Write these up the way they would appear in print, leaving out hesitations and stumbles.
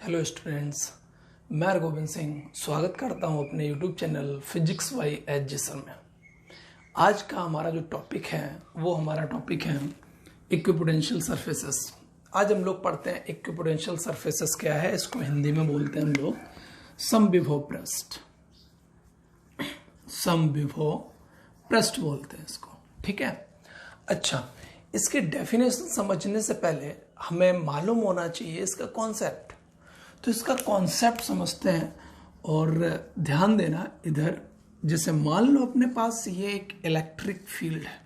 Hello students, मैं गोविंद सिंह स्वागत करता हूं अपने YouTube channel physics by H sir में। आज का हमारा जो टॉपिक है वो हमारा टॉपिक है इक्विपोटेंशियल सरफेसेस। आज हम लोग पढ़ते हैं इक्विपोटेंशियल सरफेसेस क्या है। इसको हिंदी में बोलते हैं हम लोग समविभव पृष्ठ। समविभव पृष्ठ बोलते हैं इसको, ठीक है। अच्छा, इसकी डेफिनेशन समझने से पहले हमें मालूम होना चाहिए इसका कॉन्सेप्ट। तो इसका कॉन्सेप्ट समझते हैं और ध्यान देना इधर। जैसे मान लो अपने पास ये एक इलेक्ट्रिक फील्ड है,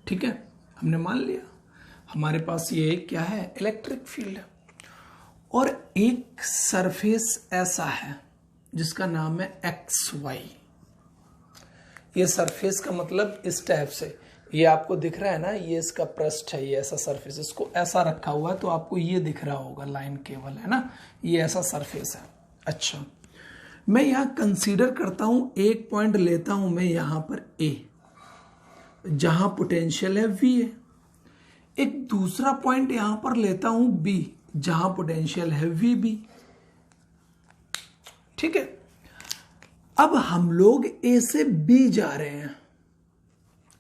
ठीक है। हमने मान लिया हमारे पास ये एक क्या है, इलेक्ट्रिक फील्ड है। और एक सरफेस ऐसा है जिसका नाम है एक्स वाई। ये सरफेस का मतलब इस टाइप से, ये आपको दिख रहा है ना, ये इसका पृष्ठ है, ये ऐसा सरफेस, इसको ऐसा रखा हुआ है तो आपको ये दिख रहा होगा, लाइन केवल है ना, ये ऐसा सरफेस है। अच्छा, मैं यहां कंसीडर करता हूं, एक पॉइंट लेता हूं मैं यहां पर ए, जहां पोटेंशियल है वी है। एक दूसरा पॉइंट यहां पर लेता हूं बी, जहां पोटेंशियल है वी बी, ठीक है। अब हम लोग ए से बी जा रहे हैं।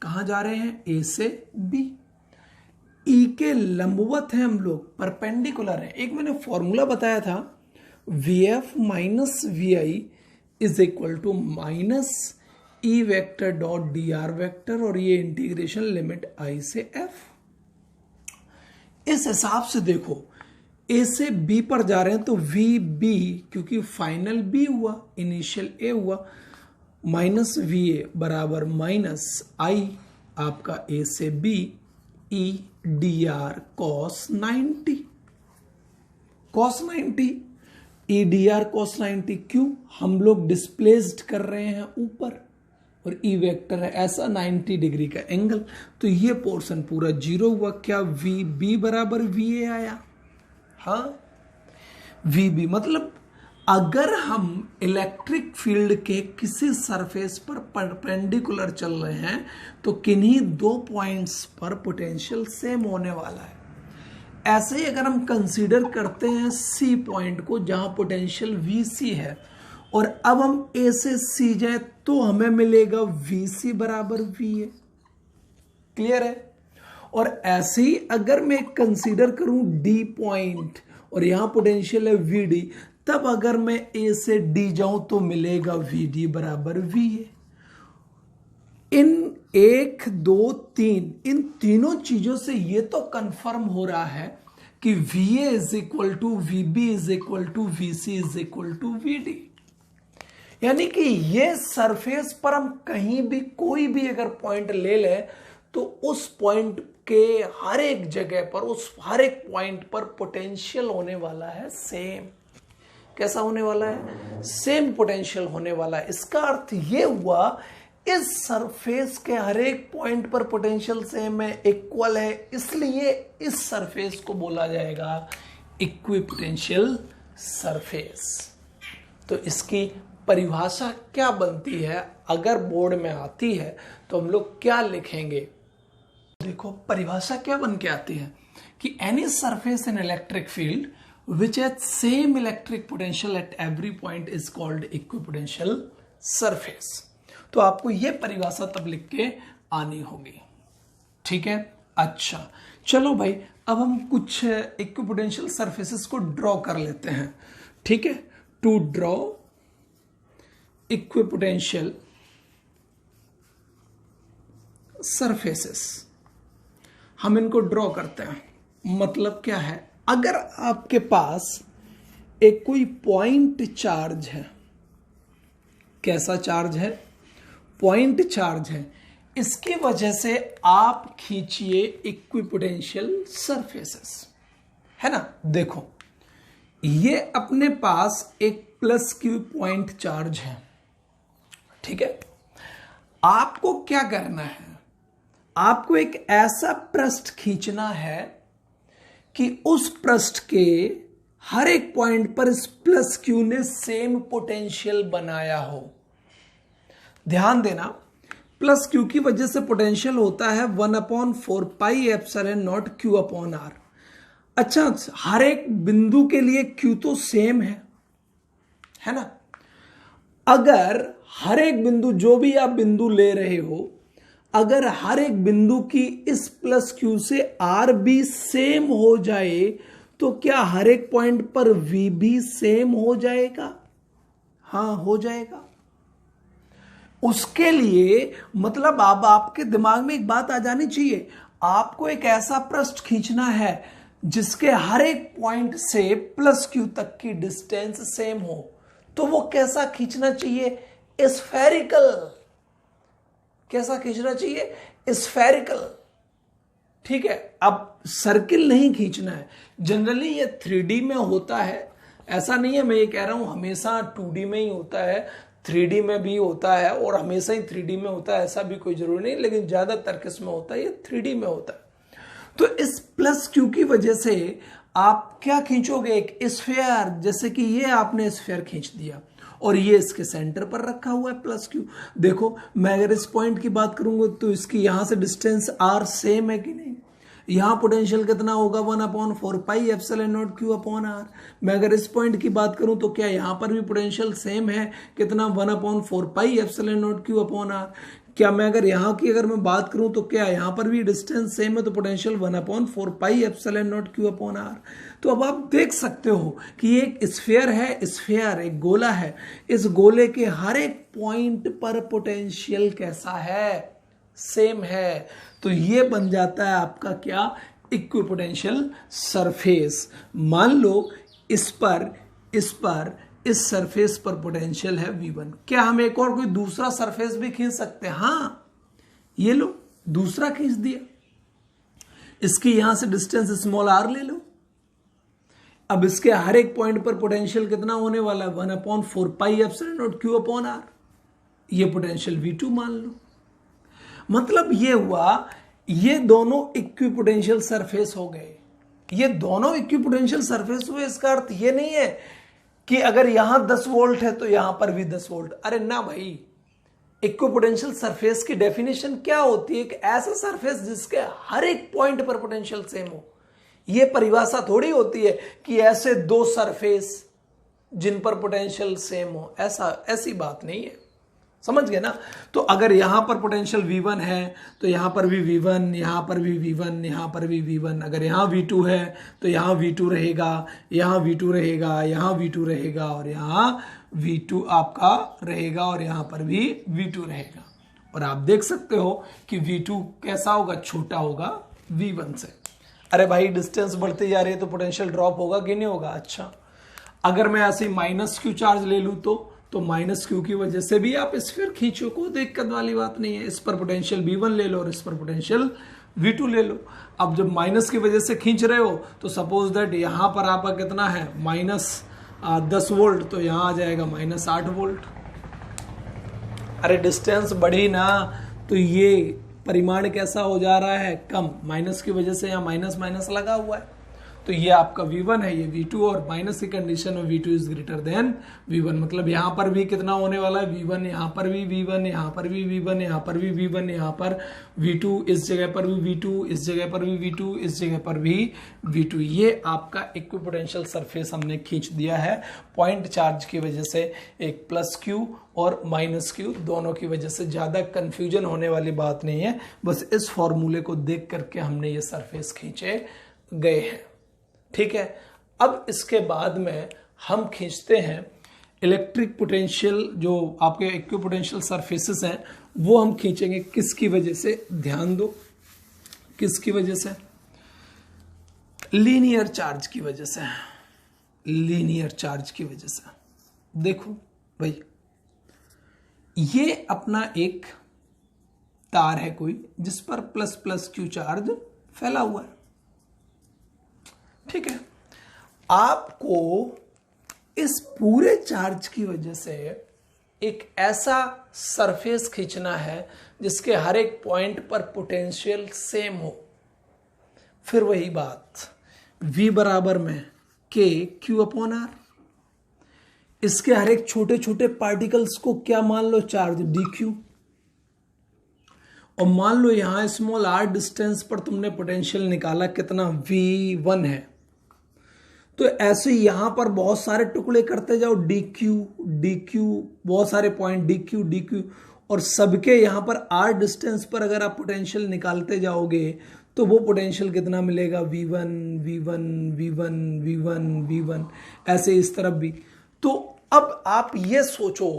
कहां जा रहे हैं? ए से बी। ई के लंबवत हैं हम लोग, परपेंडिकुलर है। एक मैंने फॉर्मूला बताया था, V F minus V I is equal to minus E vector dot D R vector, और ये इंटीग्रेशन लिमिट आई से एफ। इस हिसाब से देखो, ए से बी पर जा रहे हैं तो वी बी, क्योंकि फाइनल बी हुआ, इनिशियल ए हुआ, माइनस वी ए बराबर माइनस आई आपका ए से B E D R cos 90। Cos 90 E D R cos 90, क्यों? हम लोग डिस्प्लेस्ड कर रहे हैं ऊपर और ई वेक्टर है ऐसा 90 डिग्री का एंगल, तो ये पोर्शन पूरा जीरो हुआ। क्या वी बी बराबर वी ए आया? हाँ, वी बी मतलब अगर हम इलेक्ट्रिक फील्ड के किसी सरफेस पर परपेंडिकुलर चल रहे हैं तो किन्हीं दो पॉइंट्स पर पोटेंशियल सेम होने वाला है। ऐसे ही अगर हम कंसीडर करते हैं सी पॉइंट को, जहां पोटेंशियल वी सी है, और अब हम ए से सी जाए तो हमें मिलेगा वी सी बराबर वी ए। क्लियर है? और ऐसे ही अगर मैं कंसीडर करूं डी पॉइंट और यहां पोटेंशियल है वी डी, तब अगर मैं ए से डी जाऊं तो मिलेगा वी डी बराबर वी ए। इन 1, 2, 3 इन तीनों चीजों से ये तो कंफर्म हो रहा है कि V A is equal to V B is equal to V C is equal to V D. यानी कि ये सरफेस पर हम कहीं भी कोई भी अगर पॉइंट ले लें तो उस पॉइंट के हर एक जगह पर, उस हर एक पॉइंट पर पोटेंशियल होने वाला है सेम। कैसा होने वाला है? सेम पोटेंशियल होने वाला है। इसका अर्थ यह हुआ इस सरफेस के हर एक पॉइंट पर पोटेंशियल सेम है, इक्वल है, इसलिए इस सरफेस को बोला जाएगा इक्विपोटेंशियल सरफेस। तो इसकी परिभाषा क्या बनती है? अगर बोर्ड में आती है तो हम लोग क्या लिखेंगे? देखो, परिभाषा क्या बन के आती है कि any surface in electric field which has same electric potential at every point is called equipotential surface। तो आपको यह परिभाषा तब लिख के आनी होगी, ठीक है। अच्छा, चलो भाई, अब हम कुछ इक्विपोटेंशियल सरफेसेस को ड्रॉ कर लेते हैं, ठीक है। टू ड्रॉ इक्विपोटेंशियल सरफेसेस, हम इनको ड्रॉ करते हैं। मतलब क्या है? अगर आपके पास एक कोई पॉइंट चार्ज है, कैसा चार्ज है? पॉइंट चार्ज है, इसकी वजह से आप खींचिए इक्विपोटेंशियल सरफेसेस, है ना। देखो, ये अपने पास एक प्लस क्यू पॉइंट चार्ज है, ठीक है। आपको क्या करना है? आपको एक ऐसा पृष्ठ खींचना है कि उस पृष्ठ के हर एक पॉइंट पर इस प्लस क्यू ने सेम पोटेंशियल बनाया हो। ध्यान देना, प्लस क्यू की वजह से पोटेंशियल होता है 1/4 pi epsilon naught q upon r. अच्छा, हर एक बिंदु के लिए Q तो सेम है ना। अगर हर एक बिंदु, जो भी आप बिंदु ले रहे हो, अगर हर एक बिंदु की इस प्लस Q से R भी सेम हो जाए तो क्या हर एक पॉइंट पर V भी सेम हो जाएगा? हाँ, हो जाएगा। उसके लिए मतलब अब आपके दिमाग में एक बात आ जानी चाहिए, आपको एक ऐसा पृष्ठ खींचना है जिसके हर एक पॉइंट से प्लस Q तक की डिस्टेंस सेम हो। तो वो कैसा खींचना चाहिए? स्फेरिकल। कैसा खींचना चाहिए? स्फेरिकल। ठीक है। अब सर्किल नहीं खींचना है। जनरली ये 3D में होता है, ऐसा नहीं है मैं ये कह रहा हूं हमेशा 2D में ही होता है, 3D में भी होता है और हमेशा ही 3D में होता है, ऐसा भी कोई जरूरी नहीं, लेकिन ज्यादातर किस में होता है? ये 3D में होता है। तो इस प्लस Q की वजह से आप क्या खींचोगे? एक स्फीयर। जैसे कि ये आपने स्फीयर खींच दिया और ये इसके सेंटर पर रखा हुआ है प्लस Q। देखो, मैं अगर इस पॉइंट की बात करूंगा तो इसकी यहां से डिस्टेंस R सेम है कि नहीं? यहां पोटेंशियल कितना होगा? 1/4 pi epsilon not Q upon R। मैं अगर इस पॉइंट की बात करूं तो क्या यहां पर भी पोटेंशियल सेम है? कितना? 1/4 pi epsilon not Q upon R। क्या मैं अगर मैं बात करूं तो क्या यहां पर भी डिस्टेंस सेम है? तो potential 1/4 pi epsilon not Q upon R। तो अब आप देख सकते हो कि एक स्फीयर है, स्फीयर एक गोला है, इस गोले के हर एक पॉइंट पर पोटेंशियल कैसा है? सेम है। तो ये बन जाता है आपका क्या? Equipotential surface. मान लो इस सरफेस पर पोटेंशियल है V1। क्या हम एक और कोई दूसरा सरफेस भी खींच सकते हैं? हाँ, ये लो, दूसरा खींच दिया। इसकी यहां से डिस्टेंस स्मॉल r ले लो। अब इसके हर एक पॉइंट पर पोटेंशियल कितना होने वाला है? 1/4 pi epsilon not Q upon R। ये पोटेंशियल V2 मान लो। मतलब ये हुआ, ये दोनों इक्विपोटेंशियल सरफेस हो गए। ये दोनों इक्विपोटेंशियल सरफेस हुए। इसका अर्थ ये नहीं है कि अगर यहां 10 वोल्ट है तो यहां पर भी 10 वोल्ट। अरे ना भाई, इक्विपोटेंशियल सरफेस की डेफिनेशन क्या होती है? कि ऐसा सरफेस जिसके हर एक पॉइंट पर पोटेंशियल सेम हो। यह परिभाषा थोड़ी होती है कि ऐसे दो सरफेस जिन पर पोटेंशियल सेम हो, ऐसी बात नहीं है। समझ गए ना? तो अगर यहां पर पोटेंशियल V1 है तो यहां पर भी V1, यहां पर भी V1, यहां पर भी V1। अगर यहां V2 है तो यहां V2 रहेगा, यहां V2 रहेगा, यहां V2 रहेगा और यहां V2 आपका रहेगा और यहां पर भी V2 रहेगा। और आप देख सकते हो कि V2 कैसा होगा? छोटा होगा V1 से। अरे भाई, डिस्टेंस बढ़ती जा रही है तो पोटेंशियल ड्रॉप होगा कि नहीं होगा? अच्छा, अगर मैं ऐसे माइनस Q चार्ज ले लूं तो माइनस Q की वजह से भी आप स्फीयर खींचो, कोई दिक्कत वाली बात नहीं है। इस पर पोटेंशियल V1 ले लो और इस पर पोटेंशियल V2 ले लो। अब जब माइनस की वजह से खींच रहे हो तो सपोज दैट यहां पर आपका कितना है? -10 वोल्ट, तो यहां आ जाएगा -8 वोल्ट। अरे डिस्टेंस बढ़ी ना तो ये परिमाण कैसा हो जा रहा है? कम। माइनस की वजह से यहां माइनस माइनस लगा हुआ है। तो ये आपका V1 है, ये V2, और माइनस की कंडीशन में V2 is greater than V1। मतलब यहां पर भी कितना होने वाला है? V1, यहां पर भी V1, यहां पर भी V1, यहां पर भी V1, यहां पर V2, इस जगह पर भी V2, इस जगह पर भी V2, इस जगह पर भी V2। ये आपका इक्विपोटेंशियल सरफेस हमने खींच दिया है पॉइंट चार्ज की वजह से। एक प्लस Q और माइनस Q दोनों की वजह से। ज्यादा कंफ्यूजन होने वाली बात नहीं है, बस इस फॉर्मूले को देख करके हमने ये सरफेस खींचे गए हैं। ठीक है। अब इसके बाद में हम खींचते हैं इलेक्ट्रिक पोटेंशियल। जो आपके इक्विपोटेंशियल सरफेसेस हैं वो हम खींचेंगे। किसकी वजह से? ध्यान दो, किसकी वजह से? लीनियर चार्ज की वजह से। लीनियर चार्ज की वजह से। देखो भाई, ये अपना एक तार है कोई, जिस पर प्लस प्लस Q चार्ज फैला हुआ है। ठीक है। आपको इस पूरे चार्ज की वजह से एक ऐसा सरफेस खींचना है जिसके हर एक पॉइंट पर पोटेंशियल सेम हो। फिर वही बात, V बराबर में K Q अपॉन R। इसके हर एक छोटे छोटे पार्टिकल्स को क्या मान लो? Charge dQ। और मान लो यहां स्मॉल r डिस्टेंस पर तुमने पोटेंशियल निकाला, कितना? V1 है। तो ऐसे ही यहां पर बहुत सारे टुकड़े करते जाओ, डी क्यू, बहुत सारे पॉइंट डी क्यू, और सबके यहां पर आर डिस्टेंस पर अगर आप पोटेंशियल निकालते जाओगे तो वो पोटेंशियल कितना मिलेगा, V1 V1 V1 V1 V1, ऐसे इस तरफ भी। तो अब आप ये सोचो,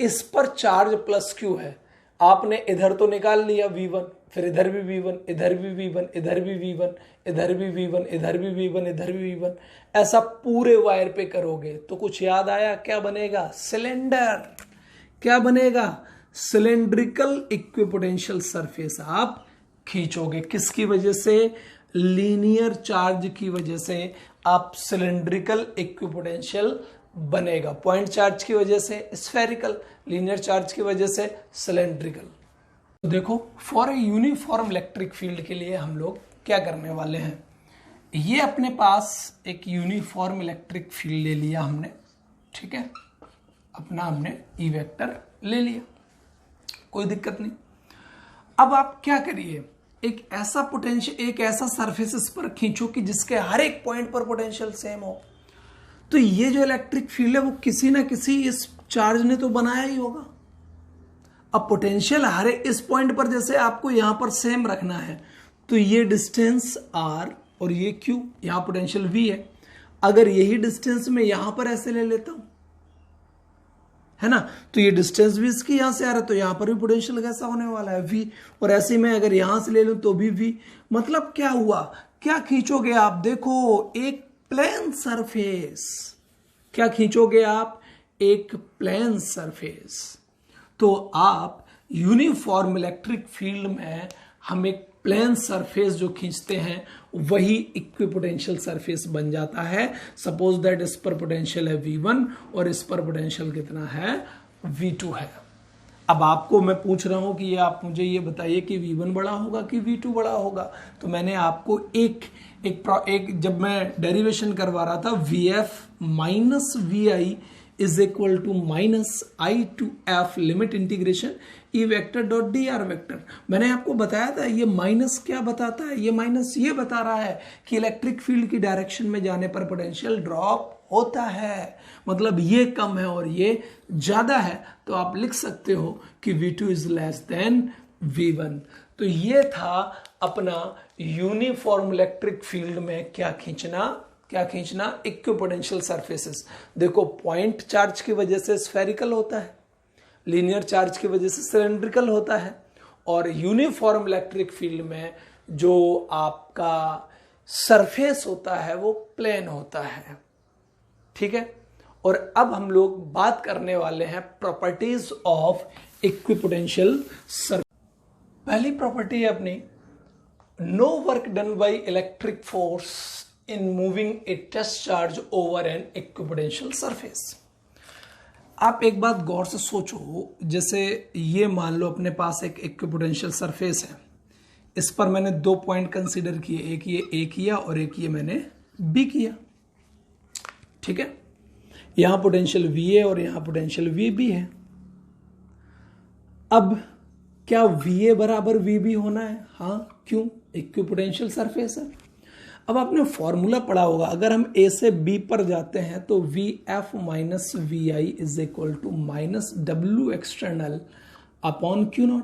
इस पर चार्ज प्लस क्यू है, आपने इधर तो निकाल लिया V1, फिर इधर भी V1, इधर भी V1, इधर भी V1, इधर भी V1, इधर भी V1, इधर भी V1, ऐसा पूरे वायर पे करोगे तो कुछ याद आया, क्या बनेगा, सिलेंडर। क्या बनेगा, सिलेंड्रिकल इक्विपोटेंशियल सरफेस आप खींचोगे। किसकी वजह से, लीनियर चार्ज की वजह से आप सिलेंड्रिकल इक्विपोटेंशियल बनेगा। पॉइंट चार्ज की वजह से स्फेरिकल, लीनियर चार्ज की वजह से सिलेंड्रिकल। तो देखो, for a uniform electric field के लिए हम लोग क्या करने वाले हैं, ये अपने पास एक यूनिफॉर्म इलेक्ट्रिक फील्ड ले लिया हमने, ठीक है, अपना हमने ई वेक्टर ले लिया, कोई दिक्कत नहीं। अब आप क्या करिए, एक ऐसा पोटेंशियल, एक ऐसा सरफेस इस पर खींचो कि जिसके हर एक पॉइंट पर पोटेंशियल सेम हो। तो ये जो इलेक्ट्रिक फील्ड है वो किसी ना किसी इस चार्ज ने तो बनाया ही होगा। अब पोटेंशियल हर इस पॉइंट पर जैसे आपको यहां पर सेम रखना है, तो ये डिस्टेंस r और ये q, यहां पोटेंशियल v है। अगर यही डिस्टेंस मैं यहां पर ऐसे ले लेता हूं, है ना, तो ये डिस्टेंस भी इसकी यहां से आ रहा है, तो यहां पर भी पोटेंशियल कैसा होने वाला है, v। और ऐसे में अगर यहां से ले लूं तो भी v। मतलब क्या हुआ, क्या खींचोगे आप, देखो एक प्लेन सरफेस, क्या खींचोगे आप, एक प्लेन सरफेस। तो आप यूनिफॉर्म इलेक्ट्रिक फील्ड में हम एक प्लेन सरफेस जो खींचते हैं वही इक्विपोटेंशियल सरफेस बन जाता है। सपोज दैट इस पर पोटेंशियल है V1 और इस पर पोटेंशियल कितना है, V2 है। अब आपको मैं पूछ रहा हूं कि ये आप मुझे ये बताइए कि V1 बड़ा होगा कि V2 बड़ा होगा। तो मैंने आपको एक जब मैं डेरिवेशन करवा रहा था, VF minus VI is equal to minus I to F limit integration E vector dot dr vector, मैंने आपको बताया था ये माइनस क्या बताता है, ये माइनस ये बता रहा है कि इलेक्ट्रिक फील्ड की डायरेक्शन में जाने पर पोटेंशियल ड्रॉप होता है, मतलब ये कम है और ये ज्यादा है। तो आप लिख सकते हो कि V2 is less than V1। तो ये था अपना यूनिफॉर्म इलेक्ट्रिक फील्ड में क्या खींचना, इक्विपोटेंशियल सरफेसेस। देखो, पॉइंट चार्ज की वजह से स्फेरिकल होता है, लीनियर चार्ज की वजह से सिलेंड्रिकल होता है, और यूनिफॉर्म इलेक्ट्रिक फील्ड में जो आपका सरफेस होता है वो प्लेन होता है, ठीक है। और अब हम लोग बात करने वाले हैं प्रॉपर्टीज ऑफ इक्विपोटेंशियल सरफेस। पहली प्रॉपर्टी है अपनी, no work done by electric force in moving a test charge over an equipotential surface. आप एक बात गौर से सोचो, जैसे ये मान लो अपने पास एक इक्विपोटेंशियल सरफेस है, इस पर मैंने दो पॉइंट कंसीडर किए, एक ये A किया और एक ये मैंने B किया, ठीक है। यहां पोटेंशियल V है और यहां पोटेंशियल VB है। अब क्या VA बराबर VB होना है, हाँ, क्यों, इक्विपोटेंशियल सरफेस है। अब आपने फॉर्मूला पढ़ा होगा, अगर हम A से B पर जाते हैं तो VF minus VI is equal to minus W external upon Q0,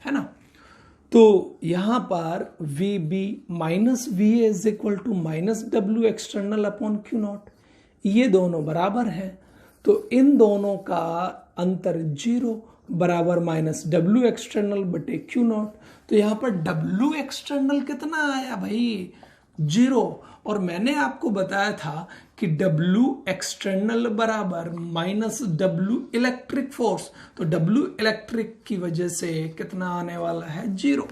है ना। तो यहां पर VB minus VA is equal to minus W external upon Q0, ये दोनों बराबर हैं, तो इन दोनों का अंतर 0 बराबर माइनस W एक्सटर्नल बटे Q0। तो यहां पर W एक्सटर्नल कितना आया भाई, 0। और मैंने आपको बताया था कि W एक्सटर्नल बराबर माइनस W इलेक्ट्रिक फोर्स, तो W इलेक्ट्रिक की वजह से कितना आने वाला है, 0।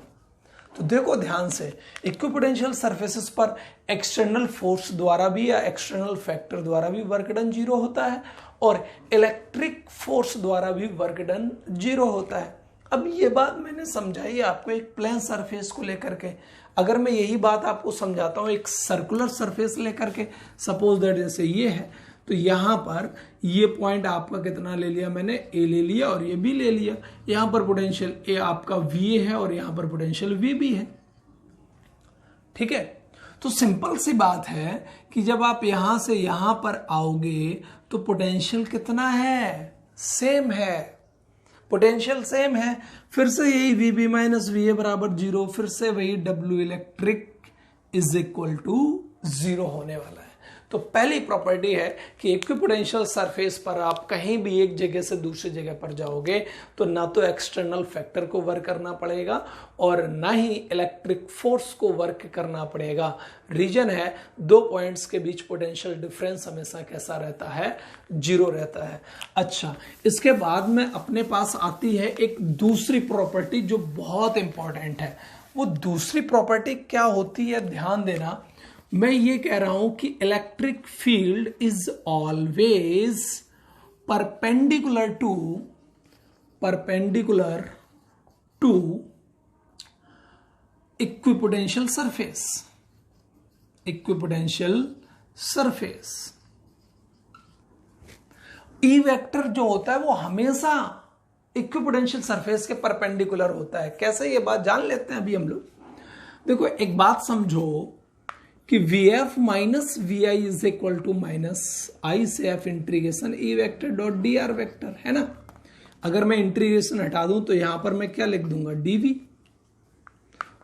तो देखो ध्यान से, इक्विपोटेंशियल सरफेसेस पर एक्सटर्नल फोर्स द्वारा भी या एक्सटर्नल फैक्टर द्वारा भी वर्क डन 0 होता है और इलेक्ट्रिक फोर्स द्वारा भी वर्क डन 0 होता है। अब ये बात मैंने समझाई आपको एक प्लेन सरफेस को लेकर के। अगर मैं यही बात आपको समझाता हूं एक सर्कुलर सरफेस लेकर के, सपोज दैट जैसे ये है, तो यहां पर ये पॉइंट आपका कितना ले लिया मैंने, A ले लिया और ये B ले लिया। यहां पर पोटेंशियल A आपका VA है और यहां पर पोटेंशियल VB है, ठीक है। तो सिंपल सी बात है कि जब आप यहां से यहां पर आओगे तो पोटेंशियल कितना है, सेम है, पोटेंशियल सेम है। फिर से यही वीबी माइनस वी ए बराबर 0, फिर से वही W electric is equal to 0 होने वाला है। तो पहली प्रॉपर्टी है कि इक्विपोटेंशियल सरफेस पर आप कहीं भी एक जगह से दूसरी जगह पर जाओगे तो ना तो एक्सटर्नल फैक्टर को वर्क करना पड़ेगा और ना ही इलेक्ट्रिक फोर्स को वर्क करना पड़ेगा। रीजन है, दो पॉइंट्स के बीच पोटेंशियल डिफरेंस हमेशा कैसा रहता है, 0 रहता है। अच्छा, इसके बाद में अपने पास आती है एक दूसरी प्रॉपर्टी जो बहुत इंपॉर्टेंट है। वो दूसरी प्रॉपर्टी क्या होती है, ध्यान देना। मैं ये कह रहा हूं कि electric field is always perpendicular to equipotential surface. E vector जो होता है वो हमेशा इक्विपोटेंशियल सरफेस के परपेंडिकुलर होता है। कैसे, ये बात जान लेते हैं अभी हम लोग। देखो, एक बात समझो कि VF minus V I is equal to minus I से F integration E vector dot D R vector, है ना। अगर मैं इंटीग्रेशन हटा दूं तो यहां पर मैं क्या लिख दूंगा, डीवी,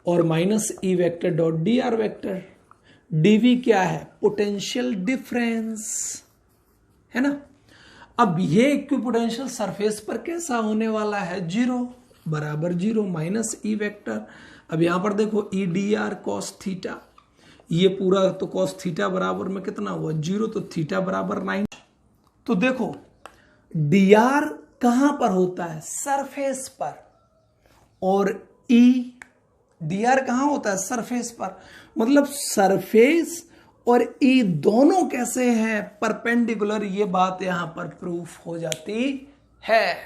और minus E vector dot D R vector. DV क्या है, पोटेंशियल डिफरेंस, है ना। अब ये इक्विपोटेंशियल सरफेस पर कैसा होने वाला है, 0 बराबर 0 माइनस ई वेक्टर। अब यहां पर देखो ई डी आर कॉस थीटा, ये पूरा तो कॉस थीटा बराबर में कितना हुआ, 0, तो थीटा बराबर 9। तो देखो डी आर कहां पर होता है, सरफेस पर, और ई डी आर कहां होता है, सरफेस पर। मतलब सरफेस और ई दोनों कैसे हैं, परपेंडिकुलर। ये बात यहां पर प्रूफ हो जाती है।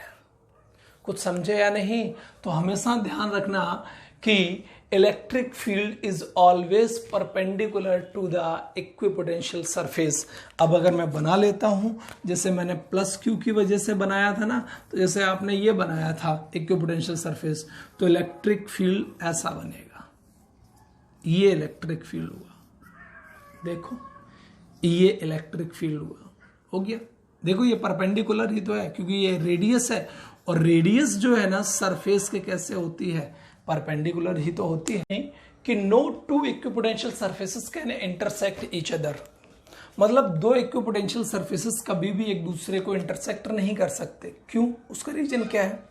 कुछ समझे या नहीं? तो हमेशा ध्यान रखना कि electric field is always perpendicular to the equipotential surface. अब अगर मैं बना लेता हूं, जैसे मैंने प्लस क्यू की वजह से बनाया था ना, तो जैसे आपने ये बनाया था इक्विपोटेंशियल सरफेस, तो इलेक्ट्रिक फील्ड ऐसा बनेगा, ये इलेक्ट्रिक फील्ड हुआ। देखो, ये इलेक्ट्रिक फील्ड हुआ, हो गया। देखो, ये परपेंडिकुलर ही तो है क्योंकि ये रेडियस है, और रेडियस जो है ना सरफेस के कैसे होती है, परपेंडिकुलर ही तो होती है। कि no two equipotential surfaces can intersect each other. मतलब दो इक्विपोटेंशियल सरफेसेस कभी भी एक दूसरे को इंटरसेक्ट नहीं कर सकते। क्यों, उसका रीजन क्या है?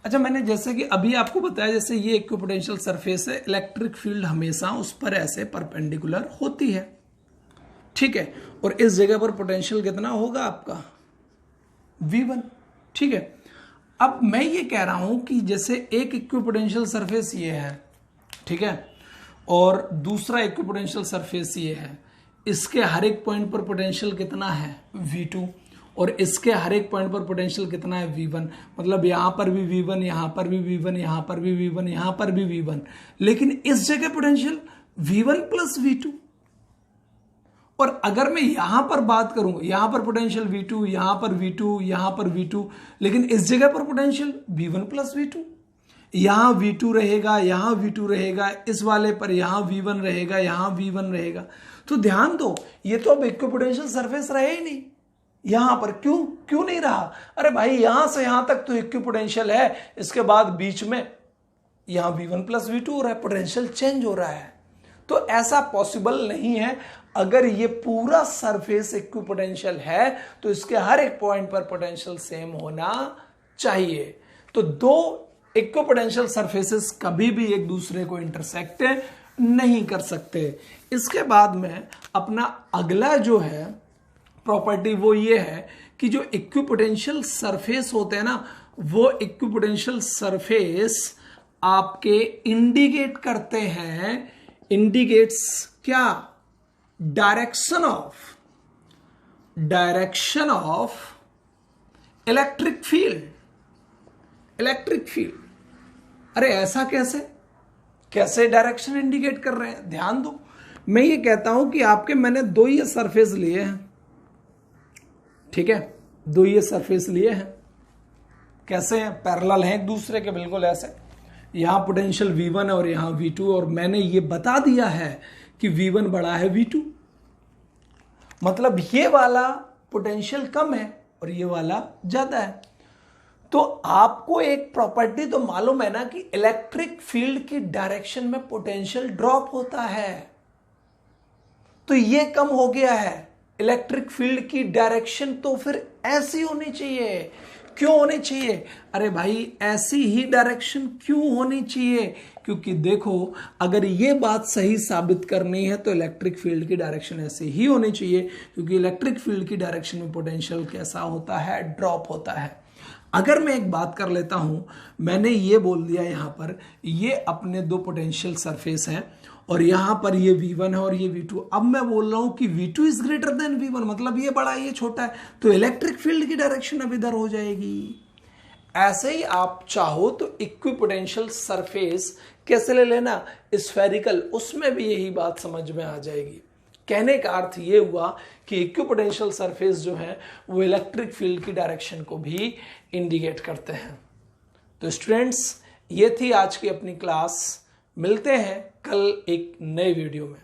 अच्छा, मैंने जैसे कि अभी आपको बताया, जैसे ये इक्विपोटेंशियल सरफेस है, इलेक्ट्रिक फील्ड हमेशा उस पर ऐसे परपेंडिकुलर होती है, ठीक है। और इस जगह पर पोटेंशियल कितना होगा आपका, V1, ठीक है। अब मैं ये कह रहा हूं कि जैसे एक इक्विपोटेंशियल सरफेस ये है, ठीक है, और दूसरा इक्विपोटेंशियल सरफेस ये है। इसके हर एक पॉइंट पर पोटेंशियल कितना है, V2, और इसके हर एक पॉइंट पर पोटेंशियल कितना है, V1। मतलब यहां पर भी V1, यहां पर भी V1, यहां पर भी V1, यहां पर भी V1, लेकिन इस जगह पोटेंशियल V1 प्लस V2। और अगर मैं यहां पर बात करूं, यहां पर पोटेंशियल V2, यहां पर V2, यहां पर V2, लेकिन इस जगह पर पोटेंशियल V1 प्लस V2। यहां V2 रहेगा, यहां V2 रहेगा, इस वाले पर यहां V1 रहेगा, यहां V1 रहेगा। तो ध्यान दो, ये तो अब इक्विपोटेंशियल सरफेस रहे ही नहीं यहां पर। क्यों नहीं रहा? अरे भाई, यहां से यहां तक तो इक्विपोटेंशियल है, इसके बाद बीच में यहां V1 प्लस V2 हो रहा है, पोटेंशियल चेंज हो रहा है। तो ऐसा पॉसिबल नहीं है। अगर ये पूरा सरफेस इक्विपोटेंशियल है तो इसके हर एक पॉइंट पर पोटेंशियल सेम होना चाहिए। तो दो इक्विपोटेंशियल सरफेसेस कभी भी एक दूसरे को इंटरसेक्ट नहीं कर सकते। इसके बाद में अपना अगला जो है प्रॉपर्टी वो ये है कि जो इक्विपोटेंशियल सरफेस होते हैं ना, वो इक्विपोटेंशियल सरफेस आपके इंडिकेट करते हैं, इंडिकेट्स क्या, डायरेक्शन ऑफ इलेक्ट्रिक फील्ड। अरे ऐसा कैसे डायरेक्शन इंडिकेट कर रहे हैं? ध्यान दो, मैं ये कहता हूं कि आपके मैंने दो ये सरफेस लिए हैं, ठीक है, दो ये सरफेस लिए हैं, कैसे हैं, पैरेलल हैं एक दूसरे के, बिल्कुल ऐसे। यहां पोटेंशियल V1 और यहां V2, और मैंने ये बता दिया है कि V1 बड़ा है V2, मतलब ये वाला पोटेंशियल कम है और ये वाला ज्यादा है। तो आपको एक प्रॉपर्टी तो मालूम है ना कि इलेक्ट्रिक फील्ड की डायरेक्शन में पोटेंशियल ड्रॉप होता है, तो ये कम हो गया है। इलेक्ट्रिक फील्ड की डायरेक्शन तो फिर ऐसी होनी चाहिए। क्यों होनी चाहिए? अरे भाई ऐसी ही डायरेक्शन क्यों होनी चाहिए? क्योंकि देखो, अगर ये बात सही साबित करनी है तो इलेक्ट्रिक फील्ड की डायरेक्शन ऐसी ही होनी चाहिए, क्योंकि इलेक्ट्रिक फील्ड की डायरेक्शन में पोटेंशियल कैसा होता है? ड्रॉप होता है। अगर मैं एक बात कर लेता हूं, मैंने ये बोल दिया यहां पर ये अपने दो पोटेंशियल सरफेस हैं और यहां पर ये V1 है और ये V2। अब मैं बोल रहा हूं कि V2 is greater than V1, मतलब ये बड़ा है ये छोटा है, तो इलेक्ट्रिक फील्ड की डायरेक्शन अब इधर हो जाएगी। ऐसे ही आप चाहो तो इक्विपोटेंशियल सरफेस कैसे ले लेना? स्फेरिकल, उसमें भी यही बात समझ में आ जाएगी। कहने का अर्थ ये हुआ कि इक्विपोटेंशियल सरफेस जो है वो इलेक्ट्रिक फील्ड की डायरेक्शन को भी इंडिकेट करते हैं। तो स्टूडेंट्स, ये थी आज की अपनी क्लास। मिलते हैं कल एक नए वीडियो में।